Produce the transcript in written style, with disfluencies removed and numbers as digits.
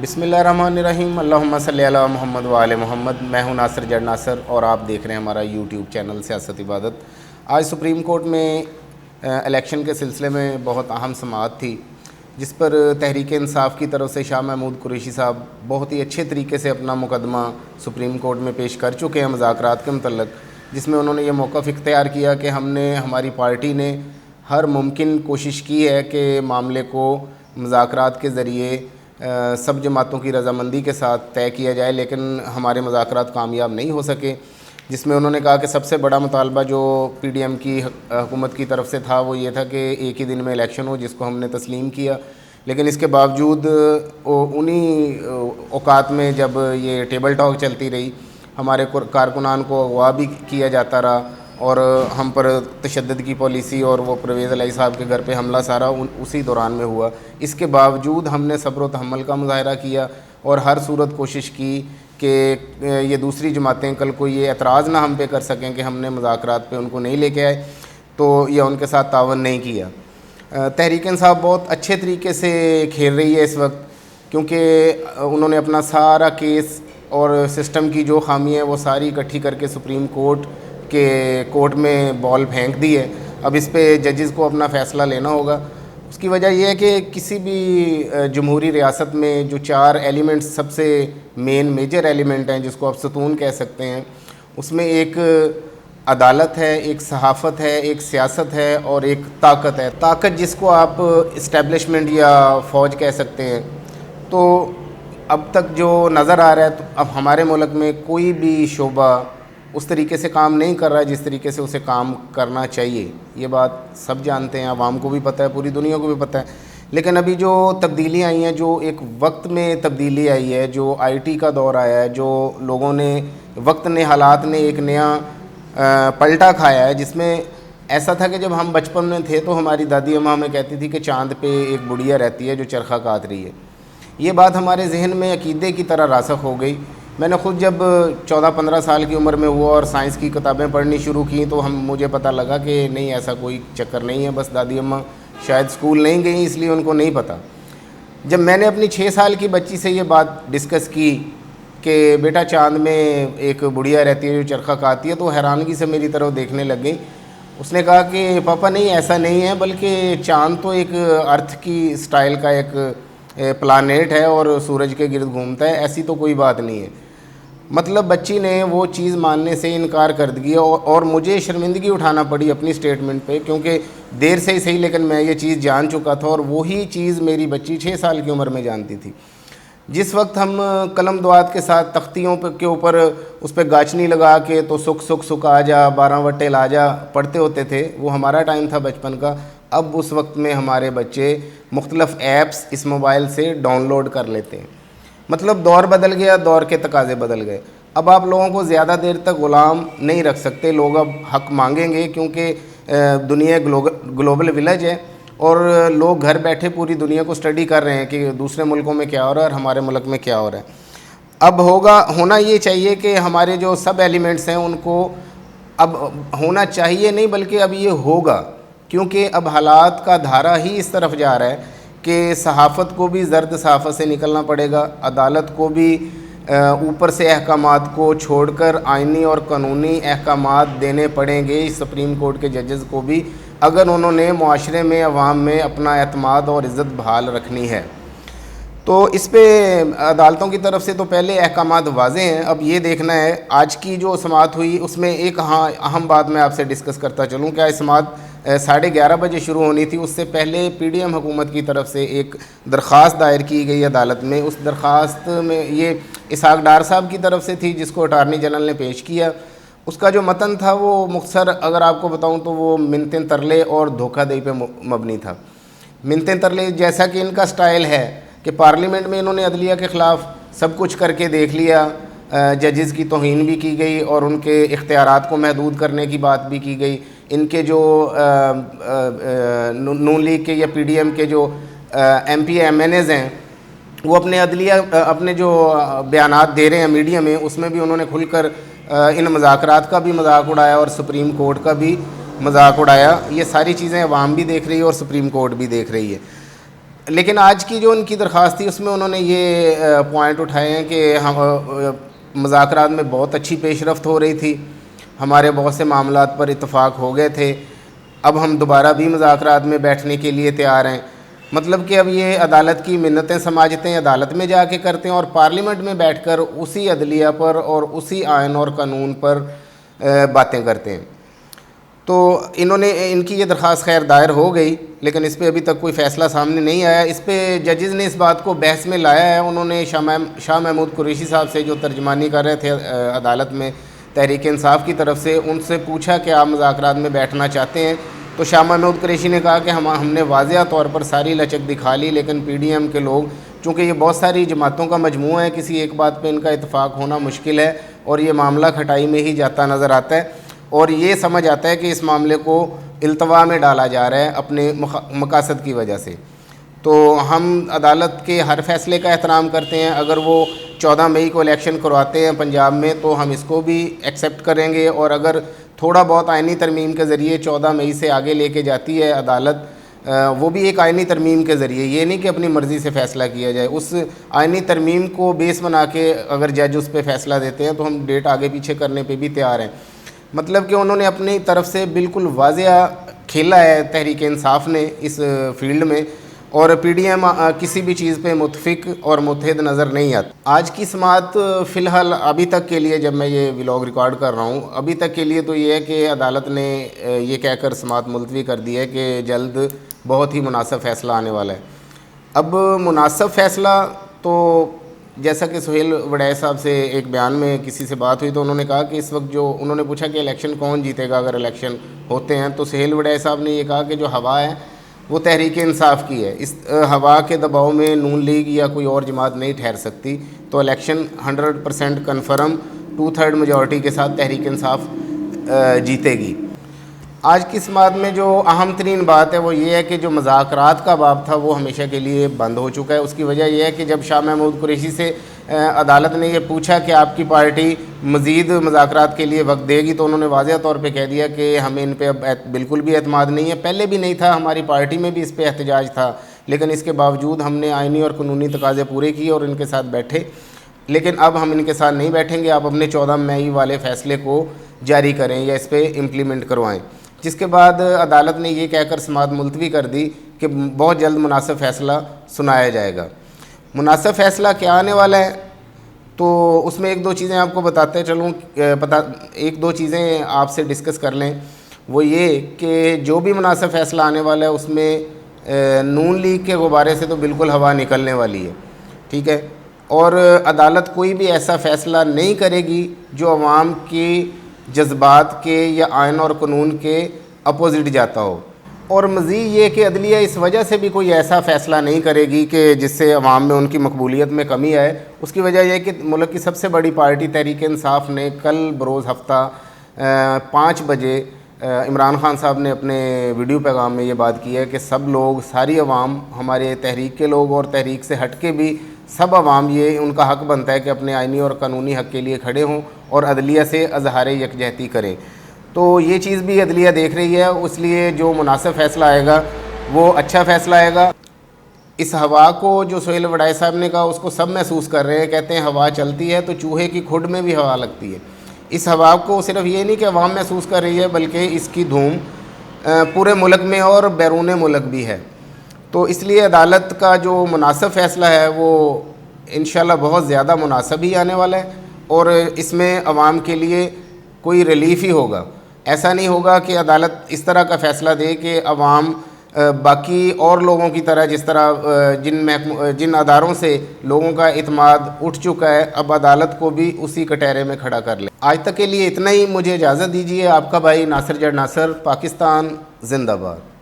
بسم اللہ الرحمن الرحیم، اللہم صلی علی محمد وآل محمد۔ میں ہوں ناصر جڑ ناصر اور آپ دیکھ رہے ہیں ہمارا یوٹیوب چینل سیاست عبادت۔ آج سپریم کورٹ میں الیکشن کے سلسلے میں بہت اہم سماعت تھی، جس پر تحریک انصاف کی طرف سے شاہ محمود قریشی صاحب بہت ہی اچھے طریقے سے اپنا مقدمہ سپریم کورٹ میں پیش کر چکے ہیں مذاکرات کے متعلق، جس میں انہوں نے یہ موقف اختیار کیا کہ ہماری پارٹی نے ہر ممکن کوشش کی ہے کہ معاملے کو مذاکرات کے ذریعے سب جماعتوں کی رضامندی کے ساتھ طے کیا جائے، لیکن ہمارے مذاکرات کامیاب نہیں ہو سکے، جس میں انہوں نے کہا کہ سب سے بڑا مطالبہ جو پی ڈی ایم کی حکومت کی طرف سے تھا وہ یہ تھا کہ ایک ہی دن میں الیکشن ہو، جس کو ہم نے تسلیم کیا، لیکن اس کے باوجود انہی اوقات میں جب یہ ٹیبل ٹاک چلتی رہی، ہمارے کارکنان کو اغوا بھی کیا جاتا رہا اور ہم پر تشدد کی پالیسی اور وہ پرویز الہی صاحب کے گھر پہ حملہ سارا اسی دوران میں ہوا۔ اس کے باوجود ہم نے صبر و تحمل کا مظاہرہ کیا اور ہر صورت کوشش کی کہ یہ دوسری جماعتیں کل کو یہ اعتراض نہ ہم پہ کر سکیں کہ ہم نے مذاکرات پہ ان کو نہیں لے کے آئے، تو یہ ان کے ساتھ تعاون نہیں کیا۔ تحریک انصاف بہت اچھے طریقے سے کھیل رہی ہے اس وقت، کیونکہ انہوں نے اپنا سارا کیس اور سسٹم کی جو خامی ہے وہ ساری اکٹھی کر کے سپریم کورٹ کے کورٹ میں بال پھینک دی ہے۔ اب اس پہ ججز کو اپنا فیصلہ لینا ہوگا۔ اس کی وجہ یہ ہے کہ کسی بھی جمہوری ریاست میں جو 4 ایلیمنٹس سب سے میجر ایلیمنٹ ہیں، جس کو آپ ستون کہہ سکتے ہیں، اس میں ایک عدالت ہے، ایک صحافت ہے، ایک سیاست ہے اور ایک طاقت ہے۔ طاقت جس کو آپ اسٹیبلشمنٹ یا فوج کہہ سکتے ہیں۔ تو اب تک جو نظر آ رہا ہے، تو اب ہمارے ملک میں کوئی بھی شعبہ اس طریقے سے کام نہیں کر رہا ہے جس طریقے سے اسے کام کرنا چاہیے۔ یہ بات سب جانتے ہیں، عوام کو بھی پتہ ہے، پوری دنیا کو بھی پتہ ہے، لیکن ابھی جو تبدیلیاں آئی ہیں، جو ایک وقت میں تبدیلی آئی ہے، جو آئی ٹی کا دور آیا ہے، جو لوگوں نے وقت نے حالات نے ایک نیا پلٹا کھایا ہے، جس میں ایسا تھا کہ جب ہم بچپن میں تھے تو ہماری دادی اماں ہمیں کہتی تھی کہ چاند پہ ایک بڑھیا رہتی ہے جو چرخہ کاٹ رہی ہے۔ یہ بات ہمارے ذہن میں عقیدے کی طرح راسخ ہو گئی۔ میں نے خود جب 14-15 سال کی عمر میں ہوا اور سائنس کی کتابیں پڑھنی شروع کی تو مجھے پتہ لگا کہ نہیں، ایسا کوئی چکر نہیں ہے، بس دادی اماں شاید اسکول نہیں گئیں اس لیے ان کو نہیں پتہ۔ جب میں نے اپنی 6 سال کی بچی سے یہ بات ڈسکس کی کہ بیٹا چاند میں ایک بڑھیا رہتی ہے جو چرخہ کاٹتی ہے، تو حیرانگی سے میری طرف دیکھنے لگ گئی۔ اس نے کہا کہ پاپا نہیں، ایسا نہیں ہے، بلکہ چاند تو ایک ارتھ کی سٹائل کا ایک پلانیٹ ہے اور سورج کے گرد گھومتا ہے، ایسی تو کوئی بات نہیں ہے۔ مطلب بچی نے وہ چیز ماننے سے انکار کر دیا اور مجھے شرمندگی اٹھانا پڑی اپنی سٹیٹمنٹ پہ، کیونکہ دیر سے ہی صحیح لیکن میں یہ چیز جان چکا تھا اور وہی چیز میری بچی 6 سال کی عمر میں جانتی تھی۔ جس وقت ہم قلم دعات کے ساتھ تختیوں کے اوپر اس پہ گاچنی لگا کے تو سکھ آ جا 12 وٹے لا جا پڑھتے ہوتے تھے، وہ ہمارا ٹائم تھا بچپن کا۔ اب اس وقت میں ہمارے بچے مختلف ایپس اس موبائل سے ڈاؤن لوڈ کر لیتے ہیں۔ مطلب دور بدل گیا، دور کے تقاضے بدل گئے۔ اب آپ لوگوں کو زیادہ دیر تک غلام نہیں رکھ سکتے، لوگ اب حق مانگیں گے، کیونکہ دنیا گلوبل ولیج ہے اور لوگ گھر بیٹھے پوری دنیا کو اسٹڈی کر رہے ہیں کہ دوسرے ملکوں میں کیا ہو رہا ہے اور ہمارے ملک میں کیا ہو رہا ہے۔ اب ہونا یہ چاہیے کہ ہمارے جو سب ایلیمنٹس ہیں ان کو اب ہونا چاہیے نہیں، بلکہ اب یہ ہوگا، کیونکہ اب حالات کا دھارا ہی اس طرف جا رہا ہے کہ صحافت کو بھی زرد صحافت سے نکلنا پڑے گا، عدالت کو بھی اوپر سے احکامات کو چھوڑ کر آئینی اور قانونی احکامات دینے پڑیں گے سپریم کورٹ کے ججز کو بھی، اگر انہوں نے معاشرے میں عوام میں اپنا اعتماد اور عزت بحال رکھنی ہے۔ تو اس پہ عدالتوں کی طرف سے تو پہلے احکامات واضح ہیں، اب یہ دیکھنا ہے۔ آج کی جو سماعت ہوئی اس میں ایک اہم بات میں آپ سے ڈسکس کرتا چلوں، کیا اس سماعت 11:30 بجے شروع ہونی تھی، اس سے پہلے پی ڈی ایم حکومت کی طرف سے ایک درخواست دائر کی گئی عدالت میں۔ اس درخواست میں یہ اسحاق ڈار صاحب کی طرف سے تھی، جس کو اٹارنی جنرل نے پیش کیا۔ اس کا جو متن تھا وہ مختصر اگر آپ کو بتاؤں تو وہ منتیں ترلے اور دھوکہ دہی پہ مبنی تھا۔ منتیں ترلے جیسا کہ ان کا سٹائل ہے کہ پارلیمنٹ میں انہوں نے عدلیہ کے خلاف سب کچھ کر کے دیکھ لیا، ججز کی توہین بھی کی گئی اور ان کے اختیارات کو محدود کرنے کی بات بھی کی گئی۔ ان کے جو نون لیگ کے یا پی ڈی ایم کے جو M P M N As ہیں، وہ اپنے جو بیانات دے رہے ہیں میڈیا میں، اس میں بھی انہوں نے کھل کر ان مذاکرات کا بھی مذاق اڑایا اور سپریم کورٹ کا بھی مذاق اڑایا۔ یہ ساری چیزیں عوام بھی دیکھ رہی ہے اور سپریم کورٹ بھی دیکھ رہی ہے۔ لیکن آج کی جو ان کی درخواست تھی اس میں انہوں نے یہ پوائنٹ اٹھائے ہیں کہ ہم مذاکرات میں بہت اچھی پیش رفت ہو رہی تھی، ہمارے بہت سے معاملات پر اتفاق ہو گئے تھے، اب ہم دوبارہ بھی مذاکرات میں بیٹھنے کے لیے تیار ہیں۔ مطلب کہ اب یہ عدالت کی منتیں سماجتیں عدالت میں جا کے کرتے ہیں اور پارلیمنٹ میں بیٹھ کر اسی عدلیہ پر اور اسی آئین اور قانون پر باتیں کرتے ہیں۔ تو انہوں نے ان کی یہ درخواست خیر دائر ہو گئی، لیکن اس پہ ابھی تک کوئی فیصلہ سامنے نہیں آیا۔ اس پہ ججز نے اس بات کو بحث میں لایا ہے۔ انہوں نے شاہ محمود قریشی صاحب سے جو ترجمانی کر رہے تھے عدالت میں تحریک انصاف کی طرف سے، ان سے پوچھا کہ آپ مذاکرات میں بیٹھنا چاہتے ہیں، تو شاہ محمود قریشی نے کہا کہ ہم نے واضح طور پر ساری لچک دکھا لی، لیکن پی ڈی ایم کے لوگ، چونکہ یہ بہت ساری جماعتوں کا مجموعہ ہے، کسی ایک بات پہ ان کا اتفاق ہونا مشکل ہے اور یہ معاملہ کھٹائی میں ہی جاتا نظر آتا ہے، اور یہ سمجھ آتا ہے کہ اس معاملے کو التوا میں ڈالا جا رہا ہے اپنے مقاصد کی وجہ سے۔ تو ہم عدالت کے ہر فیصلے کا احترام کرتے ہیں، اگر وہ 14 مئی کو الیکشن کرواتے ہیں پنجاب میں تو ہم اس کو بھی ایکسیپٹ کریں گے، اور اگر تھوڑا بہت آئینی ترمیم کے ذریعے 14 مئی سے آگے لے کے جاتی ہے عدالت، وہ بھی ایک آئینی ترمیم کے ذریعے، یہ نہیں کہ اپنی مرضی سے فیصلہ کیا جائے، اس آئینی ترمیم کو بیس بنا کے اگر جج اس پہ فیصلہ دیتے ہیں تو ہم ڈیٹ آگے پیچھے کرنے پہ بھی تیار ہیں۔ مطلب کہ انہوں نے اپنی طرف سے بالکل واضح کھیلا ہے تحریک انصاف نے اس فیلڈ میں، اور پی ڈی ایم کسی بھی چیز پہ متفق اور متحد نظر نہیں آتا۔ آج کی سماعت فی الحال ابھی تک کے لیے، جب میں یہ ولاگ ریکارڈ کر رہا ہوں، ابھی تک کے لیے تو یہ ہے کہ عدالت نے یہ کہہ کر سماعت ملتوی کر دی ہے کہ جلد بہت ہی مناسب فیصلہ آنے والا ہے۔ اب مناسب فیصلہ تو جیسا کہ سہیل وڈائے صاحب سے ایک بیان میں کسی سے بات ہوئی تو انہوں نے کہا کہ اس وقت جو انہوں نے پوچھا کہ الیکشن کون جیتے گا اگر الیکشن ہوتے ہیں، تو سہیل وڈائے صاحب نے یہ کہا کہ جو ہوا ہے وہ تحریک انصاف کی ہے، اس ہوا کے دباؤ میں نون لیگ یا کوئی اور جماعت نہیں ٹھہر سکتی، تو الیکشن 100% کنفرم 2/3 میجورٹی کے ساتھ تحریک انصاف جیتے گی۔ آج کی سماعت میں جو اہم ترین بات ہے وہ یہ ہے کہ جو مذاکرات کا باب تھا وہ ہمیشہ کے لیے بند ہو چکا ہے۔ اس کی وجہ یہ ہے کہ جب شاہ محمود قریشی سے عدالت نے یہ پوچھا کہ آپ کی پارٹی مزید مذاکرات کے لیے وقت دے گی، تو انہوں نے واضح طور پہ کہہ دیا کہ ہمیں ان پہ اب بالکل بھی اعتماد نہیں ہے، پہلے بھی نہیں تھا، ہماری پارٹی میں بھی اس پہ احتجاج تھا، لیکن اس کے باوجود ہم نے آئینی اور قانونی تقاضے پورے کیے اور ان کے ساتھ بیٹھے، لیکن اب ہم ان کے ساتھ نہیں بیٹھیں گے، آپ اپنے 14 مئی والے فیصلے کو جاری کریں یا اس پہ امپلیمنٹ کروائیں۔ جس کے بعد عدالت نے یہ کہہ کر سماعت ملتوی کر دی کہ بہت جلد مناسب فیصلہ سنایا جائے گا۔ مناسب فیصلہ کیا آنے والا ہے، تو اس میں ایک دو چیزیں آپ کو بتاتے چلوں، ایک دو چیزیں آپ سے ڈسکس کر لیں۔ وہ یہ کہ جو بھی مناسب فیصلہ آنے والا ہے اس میں نون لیگ کے غبارے سے تو بالکل ہوا نکلنے والی ہے، ٹھیک ہے، اور عدالت کوئی بھی ایسا فیصلہ نہیں کرے گی جو عوام کی جذبات کے یا آئین اور قانون کے اپوزٹ جاتا ہو، اور مزید یہ کہ عدلیہ اس وجہ سے بھی کوئی ایسا فیصلہ نہیں کرے گی کہ جس سے عوام میں ان کی مقبولیت میں کمی آئے۔ اس کی وجہ یہ کہ ملک کی سب سے بڑی پارٹی تحریک انصاف نے کل بروز ہفتہ 5 بجے عمران خان صاحب نے اپنے ویڈیو پیغام میں یہ بات کی ہے کہ سب لوگ، ساری عوام، ہمارے تحریک کے لوگ اور تحریک سے ہٹ کے بھی سب عوام، یہ ان کا حق بنتا ہے کہ اپنے آئینی اور قانونی حق کے لیے کھڑے ہوں اور عدلیہ سے اظہار یکجہتی کریں۔ تو یہ چیز بھی عدلیہ دیکھ رہی ہے، اس لیے جو مناسب فیصلہ آئے گا وہ اچھا فیصلہ آئے گا۔ اس ہوا کو جو سہیل وڈائے صاحب نے کہا اس کو سب محسوس کر رہے ہیں، کہتے ہیں ہوا چلتی ہے تو چوہے کی کھڈ میں بھی ہوا لگتی ہے۔ اس ہوا کو صرف یہ نہیں کہ عوام محسوس کر رہی ہے بلکہ اس کی دھوم پورے ملک میں اور بیرون ملک بھی ہے۔ تو اس لیے عدالت کا جو مناسب فیصلہ ہے وہ انشاءاللہ بہت زیادہ مناسب ہی آنے والا ہے، اور اس میں عوام کے لیے کوئی ریلیف ہی ہوگا۔ ایسا نہیں ہوگا کہ عدالت اس طرح کا فیصلہ دے کہ عوام باقی اور لوگوں کی طرح، جس طرح جن اداروں سے لوگوں کا اعتماد اٹھ چکا ہے، اب عدالت کو بھی اسی کٹہرے میں کھڑا کر لے۔ آج تک کے لیے اتنا ہی، مجھے اجازت دیجیے۔ آپ کا بھائی ناصر جڑ ناصر، پاکستان زندہ باد۔